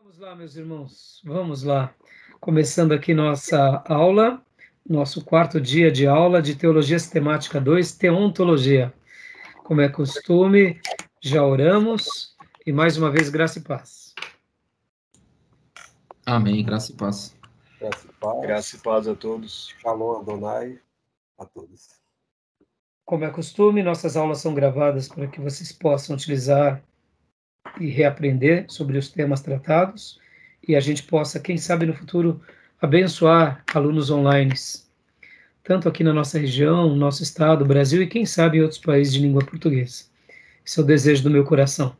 Vamos lá, meus irmãos, vamos lá. Começando aqui nossa aula, nosso quarto dia de aula de Teologia Sistemática 2, Teontologia. Como é costume, já oramos e mais uma vez graça e paz. Amém, graça e paz. Graça e paz. Graça e paz a todos. Shalom Adonai a todos. Como é costume, nossas aulas são gravadas para que vocês possam utilizar e reaprender sobre os temas tratados e a gente possa, quem sabe no futuro, abençoar alunos online, tanto aqui na nossa região, no nosso estado, Brasil, e quem sabe em outros países de língua portuguesa. Esse é o desejo do meu coração.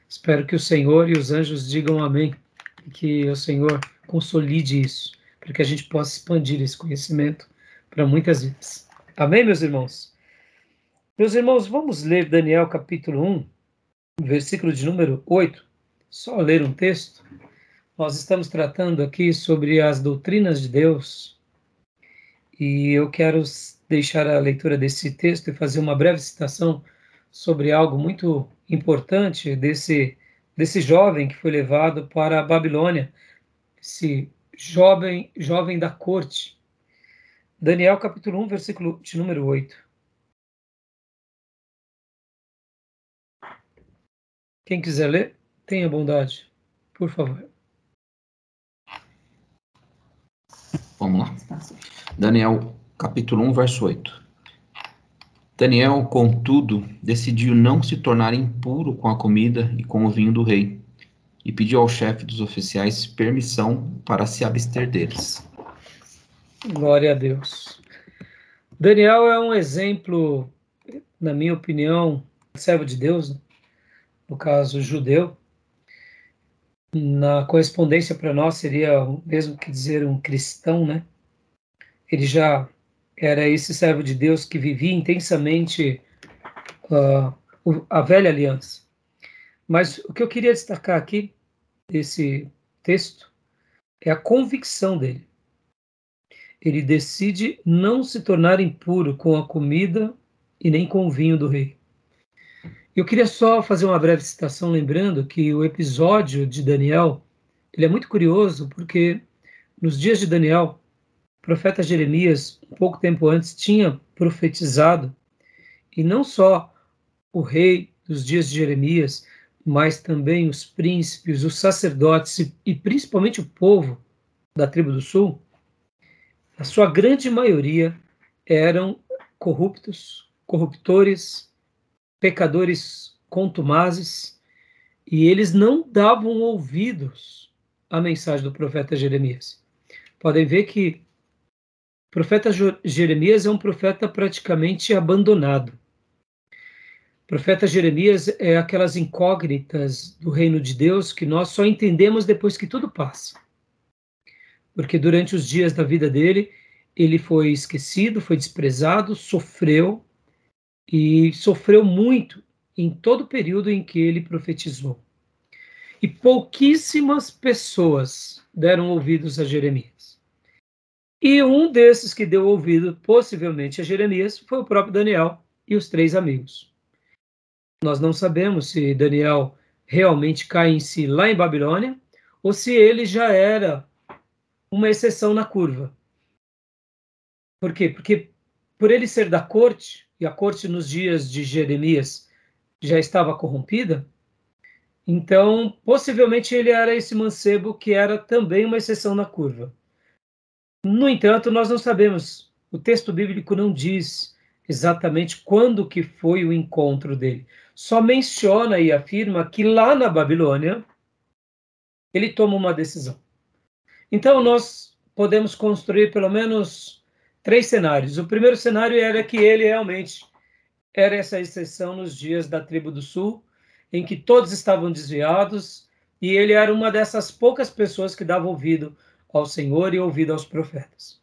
Espero que o Senhor e os anjos digam amém, e que o Senhor consolide isso, para que a gente possa expandir esse conhecimento para muitas vidas. Amém, meus irmãos? Meus irmãos, vamos ler Daniel capítulo 1, versículo de número 8. Só ler um texto. Nós estamos tratando aqui sobre as doutrinas de Deus, e eu quero deixar a leitura desse texto e fazer uma breve citação sobre algo muito importante desse jovem que foi levado para a Babilônia, esse jovem da corte. Daniel capítulo 1, versículo de número 8. Quem quiser ler, tenha bondade, por favor. Vamos lá. Daniel, capítulo 1, verso 8. Daniel, contudo, decidiu não se tornar impuro com a comida e com o vinho do rei, e pediu ao chefe dos oficiais permissão para se abster deles. Glória a Deus. Daniel é um exemplo, na minha opinião, servo de Deus, né? No caso judeu. Na correspondência para nós seria o mesmo que dizer um cristão, né? Ele já era esse servo de Deus que vivia intensamente a velha aliança. Mas o que eu queria destacar aqui, desse texto, é a convicção dele. Ele decide não se tornar impuro com a comida e nem com o vinho do rei. Eu queria só fazer uma breve citação, lembrando que o episódio de Daniel, ele é muito curioso, porque nos dias de Daniel, o profeta Jeremias, um pouco tempo antes, tinha profetizado, e não só o rei dos dias de Jeremias, mas também os príncipes, os sacerdotes e principalmente o povo da tribo do sul, a sua grande maioria eram corruptos, corruptores, pecadores contumazes, e eles não davam ouvidos à mensagem do profeta Jeremias. Podem ver que o profeta Jeremias é um profeta praticamente abandonado. O profeta Jeremias é aquelas incógnitas do reino de Deus que nós só entendemos depois que tudo passa. Porque durante os dias da vida dele, ele foi esquecido, foi desprezado, sofreu muito em todo o período em que ele profetizou. E pouquíssimas pessoas deram ouvidos a Jeremias. E um desses que deu ouvido, possivelmente a Jeremias, foi o próprio Daniel e os 3 amigos. Nós não sabemos se Daniel realmente cai em si lá em Babilônia, ou se ele já era uma exceção na curva. Por quê? Porque por ele ser da corte, e a corte nos dias de Jeremias já estava corrompida, então possivelmente ele era esse mancebo que era também uma exceção na curva. No entanto, nós não sabemos, o texto bíblico não diz exatamente quando que foi o encontro dele. Só menciona e afirma que lá na Babilônia ele toma uma decisão. Então nós podemos construir pelo menos 3 cenários. O primeiro cenário era que ele realmente era essa exceção nos dias da tribo do sul, em que todos estavam desviados, e ele era uma dessas poucas pessoas que davam ouvido ao Senhor e ouvido aos profetas.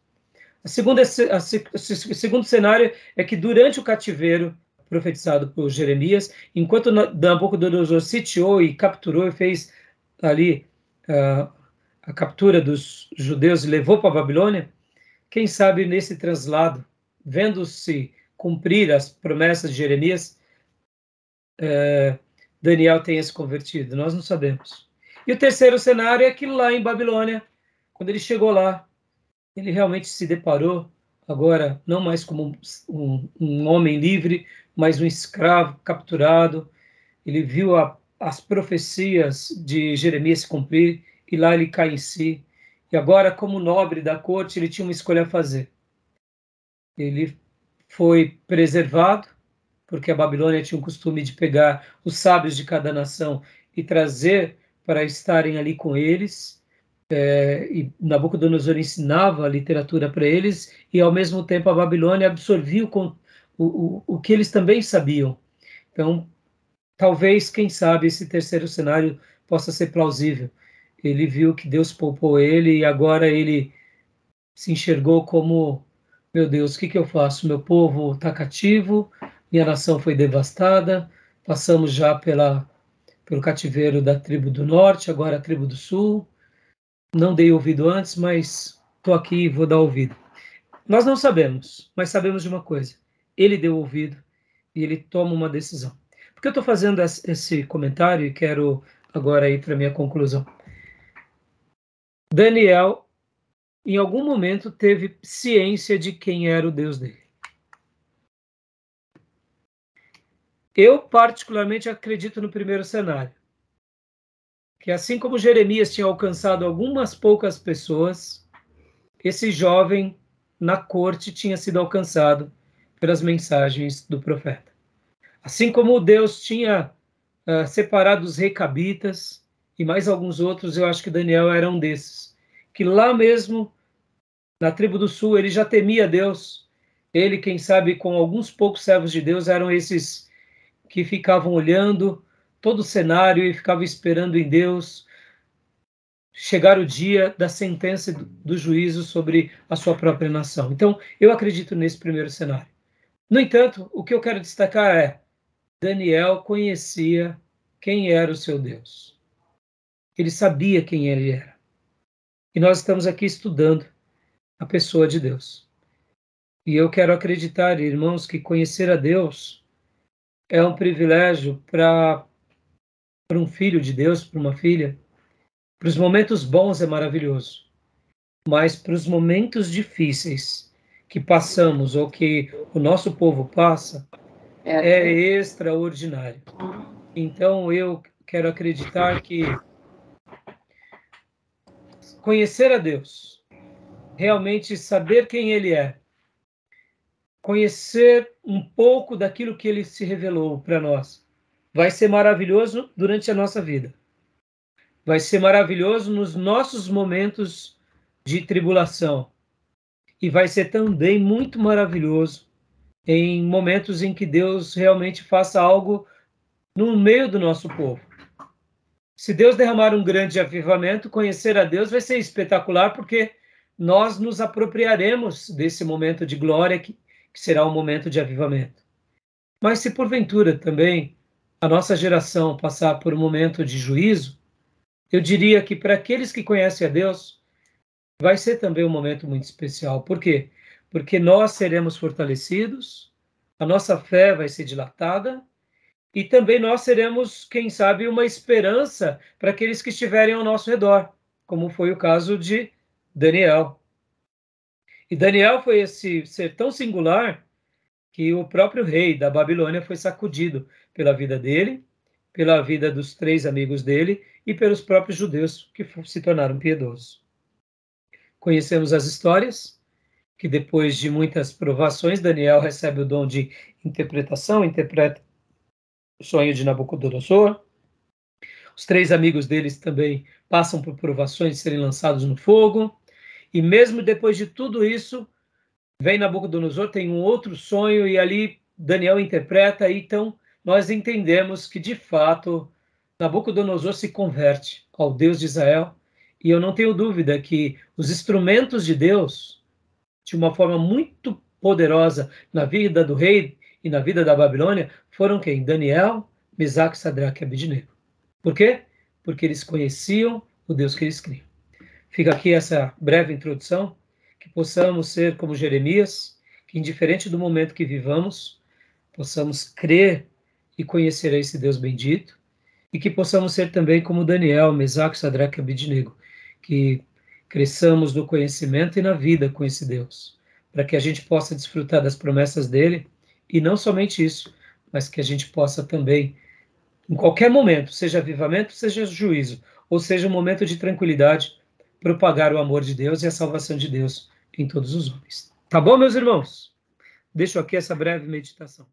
O segundo cenário é que durante o cativeiro profetizado por Jeremias, enquanto Nabucodonosor sitiou e capturou e fez ali a captura dos judeus e levou para a Babilônia, quem sabe nesse translado, vendo-se cumprir as promessas de Jeremias, Daniel tenha se convertido. Nós não sabemos. E o terceiro cenário é que lá em Babilônia, quando ele chegou lá, ele realmente se deparou, agora não mais como um homem livre, mas um escravo capturado. Ele viu as profecias de Jeremias se cumprir, e lá ele cai em si. E agora, como nobre da corte, ele tinha uma escolha a fazer. Ele foi preservado, porque a Babilônia tinha o costume de pegar os sábios de cada nação e trazer para estarem ali com eles. E Nabucodonosor ensinava a literatura para eles, e ao mesmo tempo a Babilônia absorvia o que eles também sabiam. Então, talvez, quem sabe, esse terceiro cenário possa ser plausível. Ele viu que Deus poupou ele e agora ele se enxergou como: meu Deus, o que eu faço? Meu povo está cativo, minha nação foi devastada, passamos já pelo cativeiro da tribo do norte, agora a tribo do sul. Não dei ouvido antes, mas estou aqui e vou dar ouvido. Nós não sabemos, mas sabemos de uma coisa: ele deu ouvido e ele toma uma decisão. Por que eu estou fazendo esse comentário e quero agora ir para a minha conclusão? Daniel, em algum momento, teve ciência de quem era o Deus dele. Eu, particularmente, acredito no primeiro cenário, que assim como Jeremias tinha alcançado algumas poucas pessoas, esse jovem na corte tinha sido alcançado pelas mensagens do profeta. Assim como Deus tinha separado os recabitas e mais alguns outros, eu acho que Daniel era um desses, que lá mesmo, na tribo do sul, ele já temia Deus. Ele, quem sabe, com alguns poucos servos de Deus, eram esses que ficavam olhando todo o cenário e ficavam esperando em Deus chegar o dia da sentença do juízo sobre a sua própria nação. Então, eu acredito nesse primeiro cenário. No entanto, o que eu quero destacar é: Daniel conhecia quem era o seu Deus. Ele sabia quem ele era. E nós estamos aqui estudando a pessoa de Deus. E eu quero acreditar, irmãos, que conhecer a Deus é um privilégio para um filho de Deus, para uma filha. Para os momentos bons é maravilhoso, mas para os momentos difíceis que passamos ou que o nosso povo passa, é extraordinário. Então eu quero acreditar que conhecer a Deus, realmente saber quem Ele é, conhecer um pouco daquilo que Ele se revelou para nós, vai ser maravilhoso durante a nossa vida. Vai ser maravilhoso nos nossos momentos de tribulação. E vai ser também muito maravilhoso em momentos em que Deus realmente faça algo no meio do nosso povo. Se Deus derramar um grande avivamento, conhecer a Deus vai ser espetacular, porque nós nos apropriaremos desse momento de glória que será um momento de avivamento. Mas se porventura também a nossa geração passar por um momento de juízo, eu diria que para aqueles que conhecem a Deus, vai ser também um momento muito especial. Por quê? Porque nós seremos fortalecidos, a nossa fé vai ser dilatada, e também nós seremos, quem sabe, uma esperança para aqueles que estiverem ao nosso redor, como foi o caso de Daniel. E Daniel foi esse ser tão singular que o próprio rei da Babilônia foi sacudido pela vida dele, pela vida dos 3 amigos dele e pelos próprios judeus que se tornaram piedosos. Conhecemos as histórias, que depois de muitas provações, Daniel recebe o dom de interpretação, interpreta o sonho de Nabucodonosor. Os 3 amigos deles também passam por provações de serem lançados no fogo. E mesmo depois de tudo isso, vem Nabucodonosor, tem um outro sonho, e ali Daniel interpreta, e então nós entendemos que, de fato, Nabucodonosor se converte ao Deus de Israel, e eu não tenho dúvida que os instrumentos de Deus, de uma forma muito poderosa na vida do rei e na vida da Babilônia, foram quem? Daniel, Mesaque, Sadraque e Abednego. Por quê? Porque eles conheciam o Deus que eles criam. Fica aqui essa breve introdução, que possamos ser como Jeremias, que indiferente do momento que vivamos, possamos crer e conhecer a esse Deus bendito, e que possamos ser também como Daniel, Mesaque, Sadraque e Abednego, que cresçamos no conhecimento e na vida com esse Deus, para que a gente possa desfrutar das promessas dele, e não somente isso, mas que a gente possa também, em qualquer momento, seja avivamento, seja juízo, ou seja um momento de tranquilidade, propagar o amor de Deus e a salvação de Deus em todos os homens. Tá bom, meus irmãos? Deixo aqui essa breve meditação.